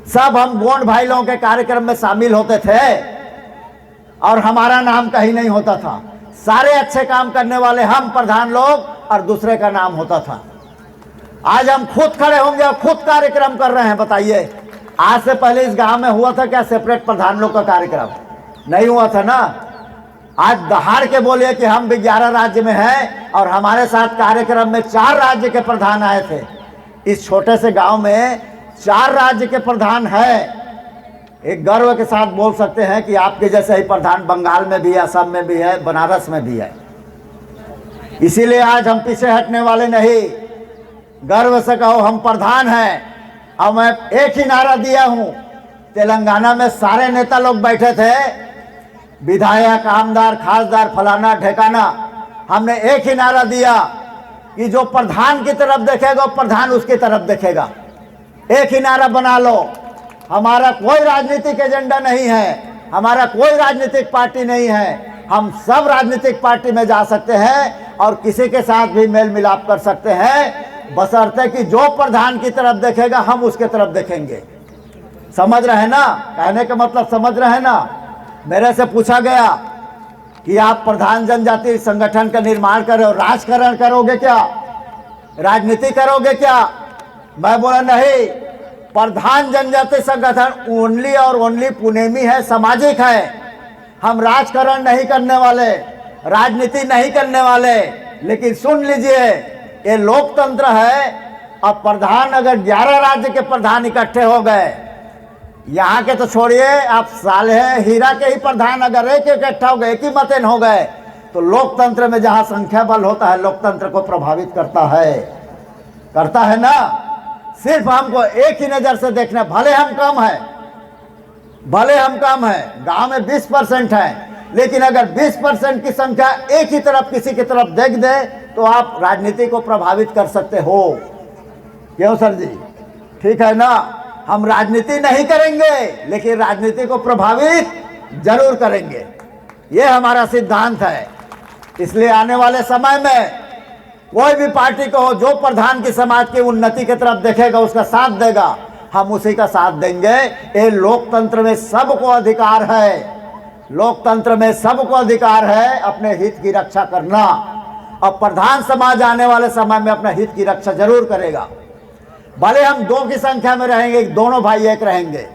सब हम गोंड भाई लोगों के कार्यक्रम में शामिल होते थे और हमारा नाम कहीं नहीं होता था। सारे अच्छे काम करने वाले हम प्रधान लोग, और दूसरे का नाम होता था। आज हम खुद खड़े होंगे और खुद कार्यक्रम कर रहे हैं। बताइए, आज से पहले इस गांव में हुआ था क्या सेपरेट प्रधान लोग का कार्यक्रम? नहीं हुआ था ना। आज दहाड़ के बोलिए कि हम भी 11 राज्य में हैं और हमारे साथ कार्यक्रम में 4 राज्य के प्रधान आए थे। इस छोटे से गांव में 4 राज्य के प्रधान हैं। एक गर्व के साथ बोल सकते हैं कि आपके जैसे ही प्रधान बंगाल में भी है, असम में भी है, बनारस में भी है। इसीलिए आज हम पीछे हटने वाले नहीं। गर्व से कहो हम प्रधान हैं। और मैं एक ही नारा दिया हूं, तेलंगाना में सारे नेता लोग बैठे थे, विधायक, आमदार, खासदार, फलाना ढेकाना, हमने एक ही नारा दिया कि जो प्रधान की तरफ देखेगा प्रधान उसकी तरफ देखेगा। एक ही नारा बना लो। हमारा कोई राजनीतिक एजेंडा नहीं है, हमारा कोई राजनीतिक पार्टी नहीं है। हम सब राजनीतिक पार्टी में जा सकते हैं और किसी के साथ भी मेल मिलाप कर सकते हैं, बशर्ते कि जो प्रधान की तरफ देखेगा हम उसके तरफ देखेंगे। समझ रहे ना? कहने का मतलब समझ रहे ना? मेरे से पूछा गया कि आप प्रधान जनजाति संगठन का निर्माण करो, राजकारण करोगे क्या, राजनीति करोगे क्या? मैं बोला नहीं, प्रधान जनजाति संगठन ओनली और ओनली पुनेमी है, सामाजिक है। हम राजकारण नहीं करने वाले, राजनीति नहीं करने वाले। लेकिन सुन लीजिए, ये लोकतंत्र है। अब प्रधान अगर 11 राज्य के प्रधान इकट्ठे हो गए, यहाँ के तो छोड़िए, आप साले हीरा के ही प्रधान अगर एक इकट्ठा हो गए, एक ही मतन हो गए, तो लोकतंत्र में जहाँ संख्या बल होता है लोकतंत्र को प्रभावित करता है ना। सिर्फ हमको एक ही नजर से देखना, भले हम कम है, गांव में 20% है, लेकिन अगर 20% की संख्या एक ही तरफ किसी की तरफ देख दे तो आप राजनीति को प्रभावित कर सकते हो। क्यों सर जी? ठीक है ना? हम राजनीति नहीं करेंगे लेकिन राजनीति को प्रभावित जरूर करेंगे। ये हमारा सिद्धांत है। इसलिए आने वाले समय में कोई भी पार्टी को हो, जो प्रधान की समाज की उन्नति की तरफ देखेगा उसका साथ देगा, हम उसी का साथ देंगे। ये लोकतंत्र में सबको अधिकार है, लोकतंत्र में सबको अधिकार है अपने हित की रक्षा करना। और प्रधान समाज आने वाले समय में अपना हित की रक्षा जरूर करेगा। भले हम 2 की संख्या में रहेंगे, दोनों भाई एक रहेंगे।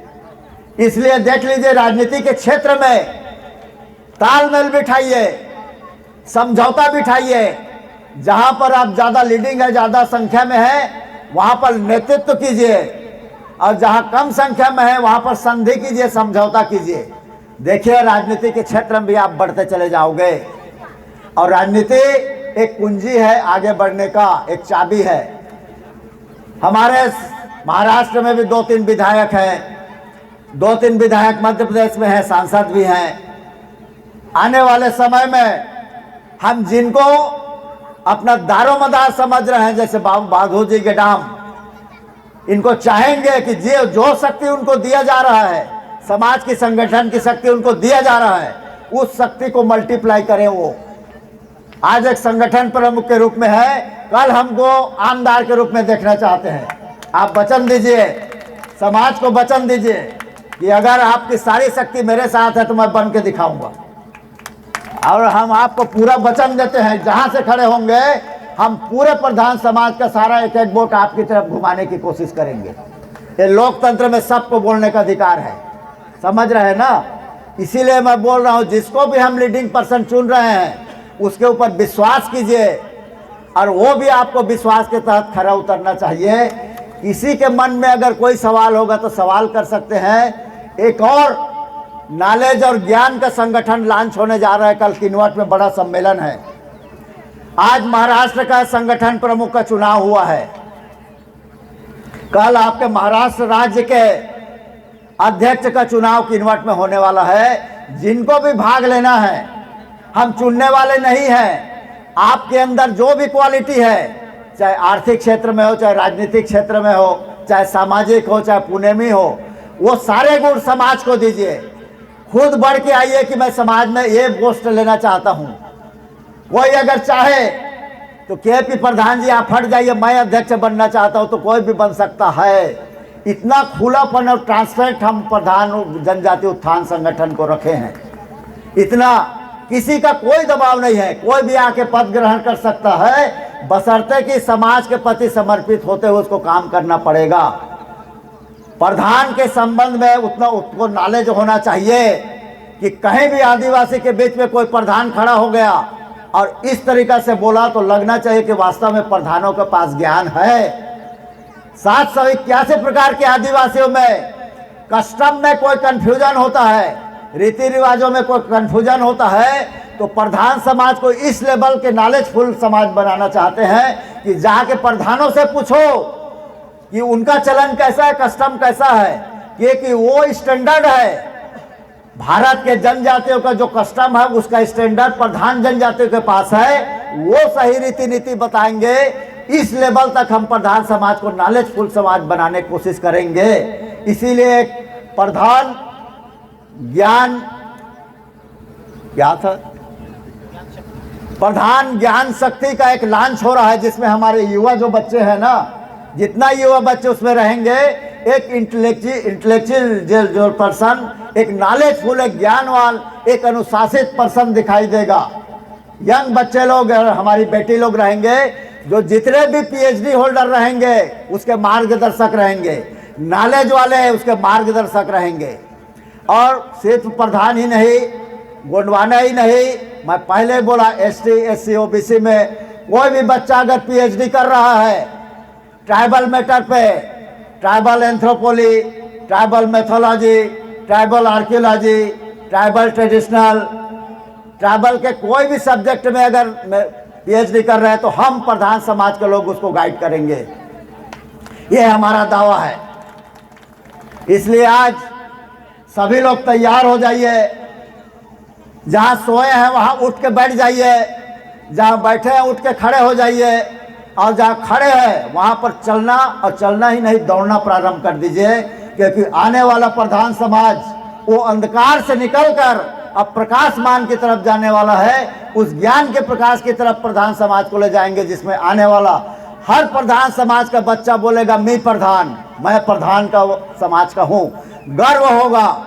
इसलिए देख लीजिए, राजनीति के क्षेत्र में तालमेल बिठाइए, समझौता बिठाइए। जहां पर आप ज्यादा लीडिंग है, ज्यादा संख्या में है, वहां पर नेतृत्व कीजिए, और जहां कम संख्या में है वहां पर संधि कीजिए, समझौता कीजिए। देखिए, राजनीति के क्षेत्र में भी आप बढ़ते चले जाओगे। और राजनीति एक कुंजी है आगे बढ़ने का, एक चाबी है। हमारे महाराष्ट्र में भी 2-3 विधायक हैं, 2-3 विधायक मध्य प्रदेश में हैं, सांसद भी हैं। आने वाले समय में हम जिनको अपना दारोमदार समझ रहे हैं, जैसे बाबू जी के डाम, इनको चाहेंगे कि जो शक्ति उनको दिया जा रहा है, समाज की संगठन की शक्ति उनको दिया जा रहा है, उस शक्ति को मल्टीप्लाई करें। वो आज एक संगठन प्रमुख के रूप में है, कल हमको आमदार के रूप में देखना चाहते हैं। आप वचन दीजिए, समाज को वचन दीजिए कि अगर आपकी सारी शक्ति मेरे साथ है तो मैं बन के दिखाऊंगा। और हम आपको पूरा वचन देते हैं, जहां से खड़े होंगे हम पूरे प्रधान समाज का सारा एक एक वोट आपकी तरफ घुमाने की कोशिश करेंगे। ये लोकतंत्र में सबको बोलने का अधिकार है, समझ रहे हैं ना। इसीलिए मैं बोल रहा हूं, जिसको भी हम लीडिंग पर्सन चुन रहे हैं उसके ऊपर विश्वास कीजिए, और वो भी आपको विश्वास के तहत खरा उतरना चाहिए। किसी के मन में अगर कोई सवाल होगा तो सवाल कर सकते हैं। एक और नॉलेज और ज्ञान का संगठन लॉन्च होने जा रहा है, कल किन्नौर में बड़ा सम्मेलन है। आज महाराष्ट्र का संगठन प्रमुख का चुनाव हुआ है, कल आपके महाराष्ट्र राज्य के अध्यक्ष का चुनाव किन्नौर में होने वाला है। जिनको भी भाग लेना है, हम चुनने वाले नहीं हैं। आपके अंदर जो भी क्वालिटी है, चाहे आर्थिक क्षेत्र में हो, चाहे राजनीतिक क्षेत्र में हो, चाहे सामाजिक हो, चाहे पुनेमी हो, वो सारे गुण समाज को दीजिए। खुद बढ़ के आइए कि मैं समाज में ये पोस्ट लेना चाहता हूं। कोई अगर चाहे तो केपी प्रधान जी आप हट जाइए, मैं अध्यक्ष बनना चाहता हूं, तो कोई भी बन सकता है। इतना खुलापन और ट्रांसपेरेंट हम प्रधान जनजाति उत्थान संगठन को रखे हैं। इतना किसी का कोई दबाव नहीं है, कोई भी आके पद ग्रहण कर सकता है, बशर्ते कि समाज के प्रति समर्पित होते हुए उसको काम करना पड़ेगा। प्रधान के संबंध में उतना उसको नॉलेज होना चाहिए कि कहीं भी आदिवासी के बीच में कोई प्रधान खड़ा हो गया और इस तरीका से बोला तो लगना चाहिए कि वास्तव में प्रधानों के पास ज्ञान है। 781 प्रकार के आदिवासियों में कस्टम में कोई कंफ्यूजन होता है, रीति रिवाजों में कोई कंफ्यूजन होता है, तो प्रधान समाज को इस लेवल के नॉलेजफुल समाज बनाना चाहते हैं कि जाके प्रधानों से पूछो कि उनका चलन कैसा है, कस्टम कैसा है, कि वो स्टैंडर्ड है। भारत के जनजातियों का जो कस्टम है उसका स्टैंडर्ड प्रधान जनजातियों के पास है, वो सही रीति नीति बताएंगे। इस लेवल तक हम प्रधान समाज को नॉलेजफुल समाज बनाने की कोशिश करेंगे। इसीलिए प्रधान ज्ञान क्या था, प्रधान ज्ञान शक्ति का एक लॉन्च हो रहा है, जिसमें हमारे युवा जो बच्चे हैं ना, जितना युवा बच्चे उसमें रहेंगे, एक इंटेलेक्चुअल जो पर्सन, एक नॉलेजफुल, एक ज्ञानवान, एक अनुशासित पर्सन दिखाई देगा। यंग बच्चे लोग, हमारी बेटी लोग रहेंगे, जो जितने भी पीएचडी होल्डर रहेंगे उसके मार्गदर्शक रहेंगे, नॉलेज वाले उसके मार्गदर्शक रहेंगे। और सिर्फ प्रधान ही नहीं, गोंडवाना ही नहीं, मैं पहले बोला एसटी, एससी, ओबीसी में कोई भी बच्चा अगर पीएचडी कर रहा है ट्राइबल मैटर पे, tribal anthropology, tribal mythology, tribal archaeology, tribal traditional, tribal के कोई भी सब्जेक्ट में अगर पीएचडी कर रहे हैं तो हम प्रधान समाज के लोग उसको गाइड करेंगे। ये हमारा दावा है। इसलिए आज सभी लोग तैयार हो जाइए, जहां सोए हैं वहां उठ के बैठ जाइए, जहां बैठे हैं उठ के खड़े हो जाइए, और जहां खड़े हैं वहां पर चलना, और चलना ही नहीं दौड़ना प्रारंभ कर दीजिए। क्योंकि आने वाला प्रधान समाज वो अंधकार से निकलकर अब प्रकाशमान की तरफ जाने वाला है। उस ज्ञान के प्रकाश की तरफ प्रधान समाज को ले जाएंगे, जिसमें आने वाला हर प्रधान समाज का बच्चा बोलेगा मैं प्रधान, मैं प्रधान का समाज का हूं, गर्व होगा।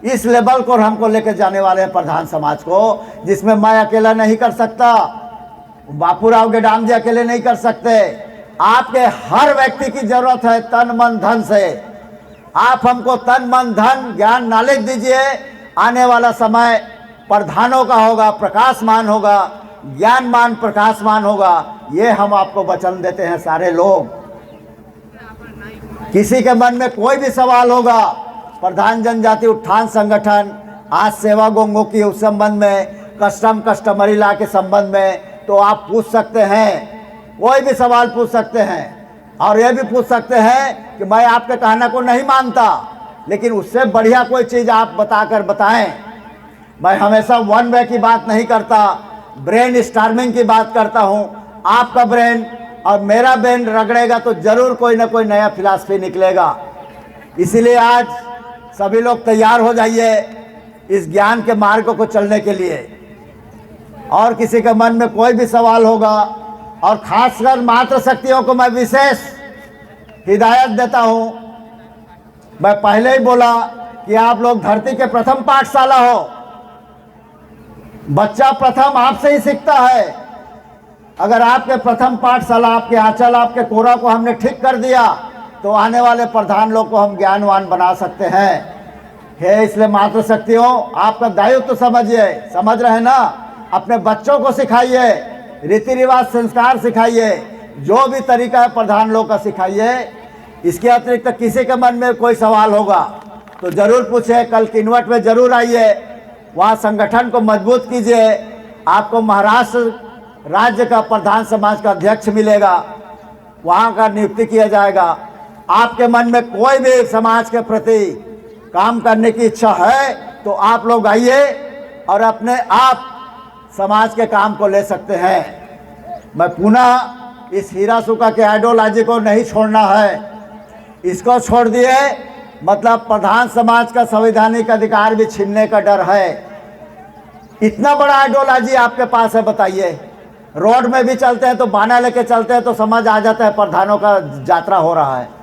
इस लेवल को हमको लेकर जाने वाले हैं प्रधान समाज को, जिसमें मैं अकेला नहीं कर सकता। बापूराव गेडाम जी अकेले नहीं कर सकते। आपके हर व्यक्ति की जरूरत है तन मन धन से। आप हमको तन मन धन ज्ञान नॉलेज दीजिए। आने वाला समय प्रधानों का होगा, प्रकाशमान होगा, ज्ञानमान प्रकाशमान होगा। ये हम आपको वचन देते हैं सारे लोग। किसी के मन में कोई भी सवाल होगा, प्रधान जनजाति उत्थान संगठन आज सेवा गोंगों की उस संबंध में, कस्टमरी लॉ के संबंध में, तो आप पूछ सकते हैं। कोई भी सवाल पूछ सकते हैं और ये भी पूछ सकते हैं कि मैं आपके कहने को नहीं मानता, लेकिन उससे बढ़िया कोई चीज़ आप बताकर बताएं। मैं हमेशा वन वे की बात नहीं करता, ब्रेन स्टार्मिंग की बात करता हूँ। आपका ब्रेन और मेरा ब्रेन रगड़ेगा तो जरूर कोई ना कोई नया फिलॉसफी निकलेगा। इसीलिए आज सभी लोग तैयार हो जाइए इस ज्ञान के मार्ग को चलने के लिए। और किसी के मन में कोई भी सवाल होगा, और खासकर मातृ शक्तियों को मैं विशेष हिदायत देता हूँ। मैं पहले ही बोला कि आप लोग धरती के प्रथम पाठशाला हो। बच्चा प्रथम आपसे ही सीखता है। अगर आपके प्रथम पाठशाला, आपके आंचल, आपके कोरा को हमने ठीक कर दिया तो आने वाले प्रधान लोग को हम ज्ञानवान बना सकते हैं। इसलिए मातृ शक्तियों, आपका दायित्व तो समझिए, समझ रहे ना। अपने बच्चों को सिखाइए, रीति रिवाज संस्कार सिखाइए, जो भी तरीका है प्रधान लोग का सिखाइए। इसके अतिरिक्त किसी के मन में कोई सवाल होगा तो जरूर पूछे। कल किन्वट में जरूर आइए, वहाँ संगठन को मजबूत कीजिए। आपको महाराष्ट्र राज्य का प्रधान समाज का अध्यक्ष मिलेगा, वहाँ का नियुक्ति किया जाएगा। आपके मन में कोई भी समाज के प्रति काम करने की इच्छा है तो आप लोग आइए और अपने आप समाज के काम को ले सकते हैं। मैं पुनः इस हिरासुका के आइडियोलॉजी को नहीं छोड़ना है। इसको छोड़ दिए मतलब प्रधान समाज का संवैधानिक अधिकार भी छीनने का डर है। इतना बड़ा आइडियोलॉजी आपके पास है, बताइए। रोड में भी चलते हैं तो बाना लेके चलते हैं तो समझ आ जाता है प्रधानों का यात्रा हो रहा है।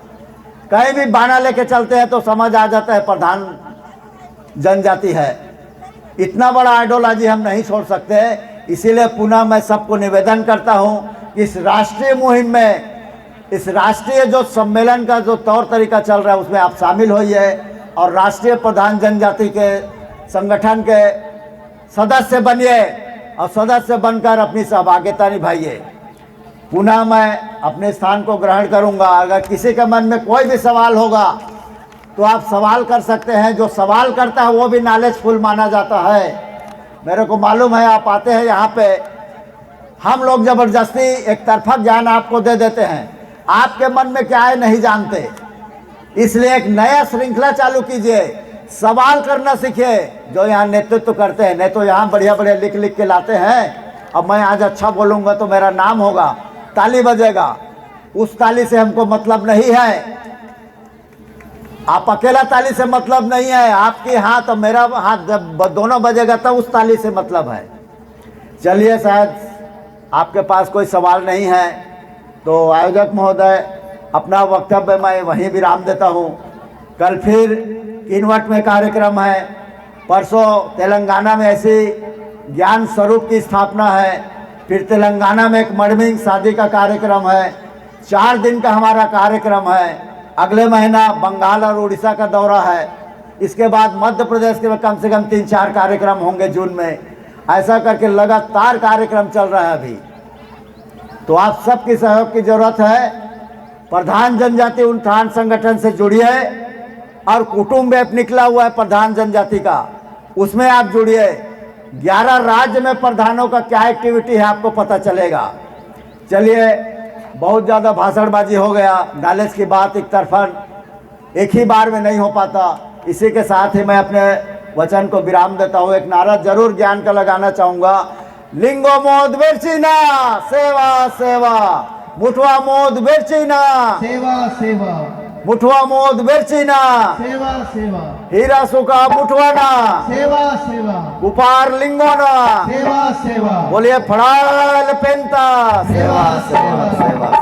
कहीं भी बाना लेके चलते हैं तो समझ आ जाता है प्रधान जनजाति है। इतना बड़ा आइडियोलॉजी हम नहीं छोड़ सकते। इसीलिए पुनः मैं सबको निवेदन करता हूँ कि इस राष्ट्रीय मुहिम में, इस राष्ट्रीय जो सम्मेलन का जो तौर तरीका चल रहा है उसमें आप शामिल होइए और राष्ट्रीय प्रधान जनजाति के संगठन के सदस्य बनिए और सदस्य बनकर अपनी सहभागिता निभाइए। पुनः मैं अपने स्थान को ग्रहण करूंगा। अगर किसी के मन में कोई भी सवाल होगा तो आप सवाल कर सकते हैं। जो सवाल करता है वो भी नॉलेजफुल माना जाता है। मेरे को मालूम है आप आते हैं यहाँ पे, हम लोग ज़बरदस्ती एक तरफा ज्ञान आपको दे देते हैं। आपके मन में क्या है नहीं जानते, इसलिए एक नया श्रृंखला चालू कीजिए। सवाल करना सीखिए। जो यहाँ नेतृत्व करते हैं, नहीं तो यहाँ बढ़िया बढ़िया लिख लिख के लाते हैं। अब मैं आज अच्छा बोलूँगा तो मेरा नाम होगा, ताली बजेगा। उस ताली से हमको मतलब नहीं है। आप अकेला ताली से मतलब नहीं है, आपके हाथ और मेरा हाथ जब दोनों बजेगा तब उस ताली से मतलब है। चलिए, शायद आपके पास कोई सवाल नहीं है तो आयोजक महोदय अपना वक्तव्य मैं वहीं विराम देता हूँ। कल फिर किन्वट में कार्यक्रम है, परसों तेलंगाना में ऐसी ज्ञान स्वरूप की स्थापना है, फिर तेलंगाना में एक मड़मिंग शादी का कार्यक्रम है। 4 दिन का हमारा कार्यक्रम है। अगले महीना बंगाल और उड़ीसा का दौरा है। इसके बाद मध्य प्रदेश के कम से कम 3-4 कार्यक्रम होंगे जून में। ऐसा करके लगातार कार्यक्रम चल रहा है अभी। तो आप सबकी सहयोग की जरूरत है। प्रधान जनजाति उत्थान संगठन से जुड़िए और कुटुंब ऐप निकला हुआ है प्रधान जनजाति का, उसमें आप जुड़िए। 11 राज्य में प्रधानों का क्या एक्टिविटी है आपको पता चलेगा। चलिए, बहुत ज़्यादा भाषणबाजी हो गया, नॉलेज की बात एक तरफा एक ही बार में नहीं हो पाता। इसी के साथ ही मैं अपने वचन को विराम देता हूँ। एक नारा जरूर ज्ञान का लगाना चाहूँगा। लिंगो मोद बेरचीना सेवा सेवा, मुठवा मोद बेरचीना सेवा सेवा, मुठवा मोद बेरचीना सेवा सेवा, हिरासुका मुठवाना सेवा सेवा, उपार लिंगोना सेवा सेवा, बोलिए फड़ाल पेंता सेवा सेवा सेवा।